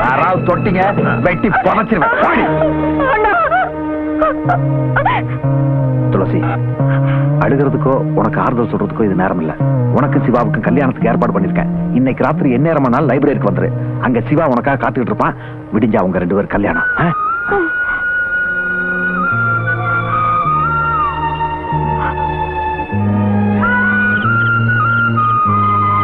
யாராவது தொட்டிங்க வெட்டி புதைச்சிருவேன். துளசி, அழுகிறதுக்கோ உனக்கு ஆறுதல் சொல்றதுக்கோ இது நேரம் இல்ல. உனக்கு சிவாவுக்கு கல்யாணத்துக்கு ஏற்பாடு பண்ணிருக்கேன். இன்னைக்கு ராத்திரி என்ன நேரமானாலும் லைப்ரரிக்கு வந்துரு. அங்க சிவா உனக்காக காத்துக்கிட்டு இருப்பான். விடிஞ்சா அவங்க 2 பேரும் கல்யாணம்.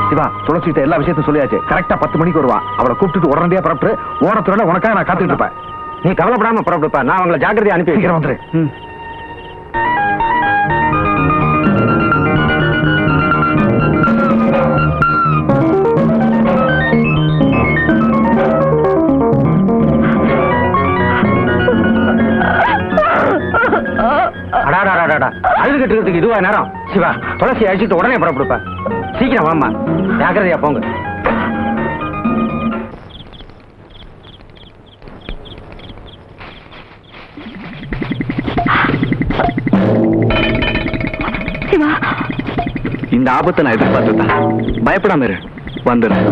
சிவா, துளசிட்ட எல்லா விஷயத்தையும் சொல்லியாச்சு. கரெக்டா 10 மணிக்கு வருவா. அவளை கூப்பிட்டு உடனடியா புறப்பட்டு ஓரத்துல உனக்காக நான் காத்துக்கிட்டு இருப்பேன். நீ கவலைப்படாம புறப்படுப்பா. நான் அவங்களை ஜாக்கிரதையா அனுப்பி வைக்கிறேன். வந்துரு. அழுதுகிட்டு இதுவா நேரம்? சிவா, துளசி அழிச்சிட்டு உடனே புறப்படுப்பா. சீக்கிரம் வாமா, ஜாக்கிரதையா போங்க. இந்த ஆபத்தை நான் எதிர்பார்த்துதான். பயப்படாம இரு, வந்துடுறேன்.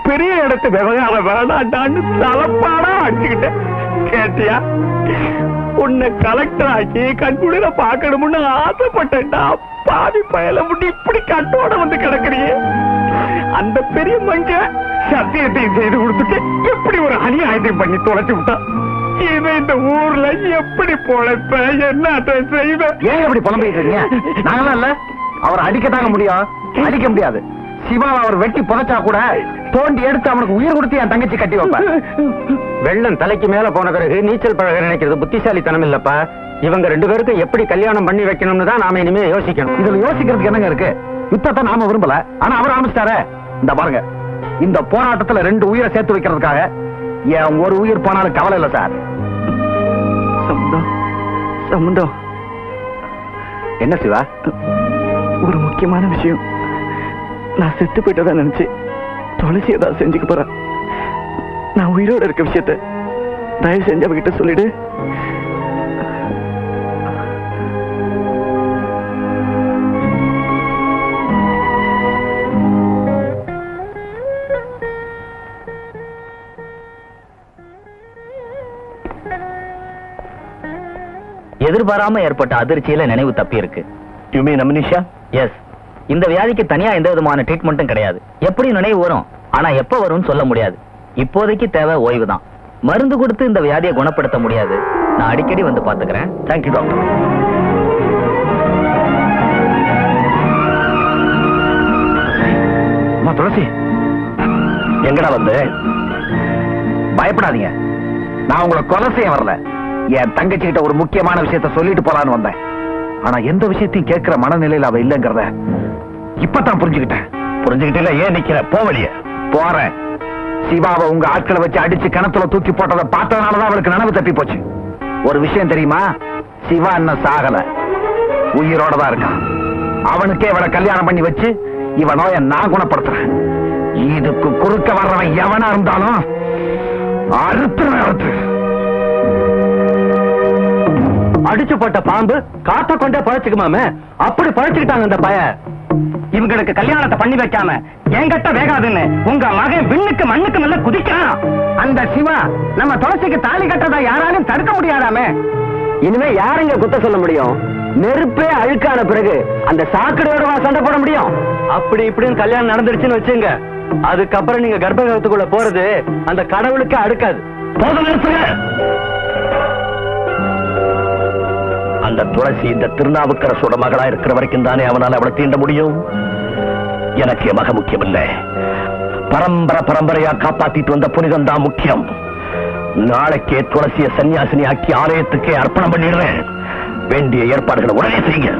பெரிய இடத்து விவகாரம் வேணாண்டான்னு தலப்பாடா அடிச்சுக்கிட்டேன். கேட்டியா, உன்னை கலெக்டர் ஆக்கி கண்குளிர பாக்கணும்னு ஆசைப்பட்டேன்டா. பாவி பயல முடி இப்படி கட்டோட வந்து கிடக்குறியே. அந்த பெரிய மஞ்ச சத்தியத்தையும் செய்து கொடுத்துட்டு எப்படி ஒரு அநியாயத்தையும் பண்ணி தொலைச்சு விட்டான். இவன் இந்த ஊர்ல எப்படி பொழைப்ப, என்ன செய்வேன்? ஏன் எப்படி புலம்பிட்டு இருக்கீங்க? நாங்களாம் இல்ல, அவர் அடிக்கத்தாங்க முடியும், அடிக்க முடியாது. சிவாவை அவர் வெட்டி புதைச்சா கூட தோண்டி எடுத்து அவனுக்கு உயிர் கொடுத்து என் தங்கச்சி கட்டி வைப்பேன். வெள்ளம் தலைக்கு மேல போன பிறகு நீச்சல் பழக நினைக்கிறது புத்திசாலித்தனம் இல்லப்பா. இவங்க 2 பேருக்கும் எப்படி கல்யாணம் பண்ணி வைக்கணும்னு தான் நாம இனிமே யோசிக்கணும். இதுல யோசிக்கிறதுக்கு என்னங்க இருக்கு? யுத்தத்தை நாம விரும்பல, ஆனா அவர் ஆரம்பிச்சிட்டாரே. இந்த பாருங்க, இந்த போராட்டத்துல 2 உயிரை சேர்த்து வைக்கிறதுக்காக என் ஒரு உயிர் போனாலும் கவலை இல்ல சார். சம்பந்தம். என்ன சிவா? ஒரு முக்கியமான விஷயம். நான் செத்து போயிட்டதா நினைச்சு துளசி ஏதாவது செஞ்சுக்க போறேன். நான் உயிரோட இருக்க விஷயத்த தயவு செஞ்சு அவகிட்ட சொல்லிடு. எதிர்பாராம ஏற்பட்ட அதிர்ச்சியில நினைவு தப்பி இருக்கு. You mean amnesia? எஸ். இந்த வியாதிக்கு தனியா எந்த விதமான ட்ரீட்மெண்ட்டும் கிடையாது. எப்படி நினைவு வரும், ஆனா எப்ப வரும்னு சொல்ல முடியாது. இப்போதைக்கு தேவை ஓய்வு தான். மருந்து கொடுத்து இந்த வியாதியை குணப்படுத்த முடியாது. நான் அடிக்கடி வந்து பாத்துக்கிறேன். Thank you doctor. துளசி எங்கடா வந்து? பயப்படாதீங்க, நான் உங்களை கொலை செய்ய வரல. என் தங்கச்சி கிட்ட ஒரு முக்கியமான விஷயத்த சொல்லிட்டு போலான்னு வந்தேன். ஆனா எந்த விஷயத்தையும் கேட்கிற மனநிலையில அவ இல்லங்கிறத இப்பதான் புரிஞ்சுக்கிட்டேன். புரிஞ்சுக்கிட்டே ஏன் நிக்கிற? போவலிய போறேன். சிவாவை உங்க ஆட்களை வச்சு அடிச்சு கிணத்துல தூக்கி போட்டதை பார்த்ததுனாலதான் அவளுக்கு நினைவு தப்பி போச்சு. ஒரு விஷயம் தெரியுமா? சிவா இன்னும் சாகல, உயிரோட தான் இருக்கான். அவனுக்கே இவளை கல்யாணம் பண்ணி வச்சு இவ நோயை நான் குணப்படுத்துறேன். இதுக்கு குறுக்க வர்றவன் எவனா இருந்தாலும் அறுத்து அடிச்சு போட்ட பாம்பு காத்த கொண்டே பழச்சுக்குமாமே, அப்படி பழச்சுக்கிட்டாங்க இந்த பய. இவங்களுக்கு கல்யாணத்தை பண்ணி வைக்காம என்கிட்ட வேகாதுன்னு உங்க மகன் விண்ணுக்கு மண்ணுக்கு மேல குதிக்கிறான். அந்த சிவா நம்ம துளசிக்கு தாலி கட்டதா யாராலும் தடுக்க முடியாதாமே. இனிமே யாருங்க குத்த சொல்ல முடியும்? நெருப்பே அழுக்கான பிறகு அந்த சாக்கடையோட சண்டை போட முடியும்? அப்படி இப்படின்னு கல்யாணம் நடந்துருச்சுன்னு வச்சுங்க, அதுக்கப்புறம் நீங்க கர்ப்பகிரகத்துக்குள்ள போறது அந்த கடவுளுக்கு அடுக்காது. போதும், நிறுத்துங்க. அந்த துளசி இந்த திருநாவுக்கரசோட மகளா இருக்கிற வரைக்கும் தானே அவனால் அவளை தீண்ட முடியும். எனக்கு என் மக முக்கியம் இல்ல, பரம்பரையா காப்பாத்திட்டு வந்த புனிதம் தான் முக்கியம். நாளைக்கே துளசிய சன்னியாசினி ஆக்கி ஆலயத்துக்கே அர்ப்பணம் பண்ணிடுறேன். வேண்டிய ஏற்பாடுகளை உடனே செய்யுங்க.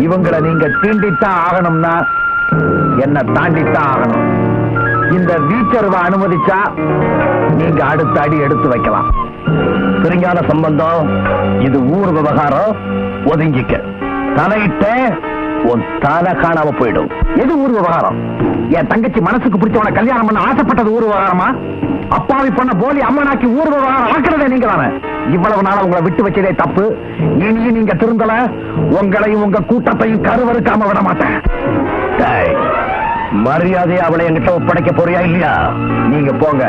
இவங்களை நீங்க தீண்டித்தான் ஆகணும்னா என்ன தாண்டித்தான் ஆகணும். இந்த வீச்சர்வை அனுமதிச்சா நீங்க அடுத்த அடி எடுத்து வைக்கலாம். திருஞான சம்பந்தம், இது ஊர் விவகாரம், ஒதுங்கிக்க. தலையிட்ட உன் தலை காணாம போயிடும். எது ஊர் விவகாரம்? என் தங்கச்சி மனசுக்கு பிடிச்சவன கல்யாணம் பண்ண ஆசைப்பட்டது ஊர் விவகாரமா? அப்பாவி பண்ண போலி அம்மனாக்கி ஊர் விவகாரம் ஆக்குறதே நீங்க தானே. இவ்வளவு நாள உங்களை விட்டு வச்சதே தப்பு. இனியும் நீங்க திருந்தல, உங்களையும் உங்க கூட்டத்தையும் கருவறுக்காம விட மாட்டேன். மரியாதையை அவளை என்கிட்ட ஒப்படைக்க போறியா இல்லையா? நீங்க போங்க.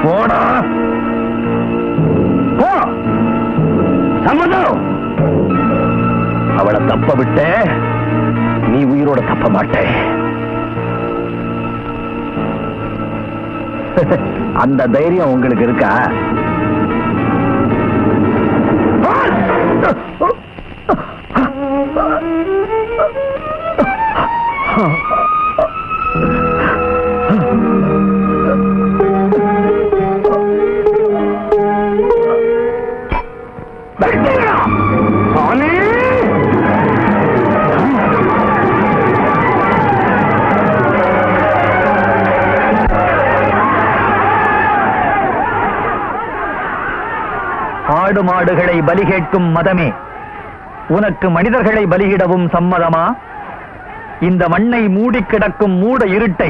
போடா போ. சம்மதம். அவளை தப்ப விட்டு நீ உயிரோட தப்ப மாட்டே. அந்த தைரியம் உங்களுக்கு இருக்கா? ஆடு மாடுகளை பலி கேட்கும் மதமே, உனக்கு மனிதர்களை பலியிடவும் சம்மதமா? இந்த மண்ணை மூடி கிடக்கும் மூட இருட்டை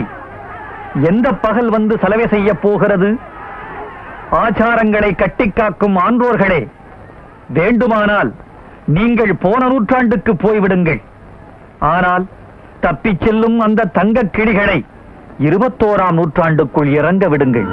எந்த பகல் வந்து சலவை செய்ய போகிறது? ஆச்சாரங்களை கட்டிக்காக்கும் ஆன்றோர்களே, வேண்டுமானால் நீங்கள் போன நூற்றாண்டுக்கு போய்விடுங்கள். ஆனால் தப்பிச் செல்லும் அந்த தங்கக் கிளிகளை 21ஆம் நூற்றாண்டுக்குள் இறங்க விடுங்கள்.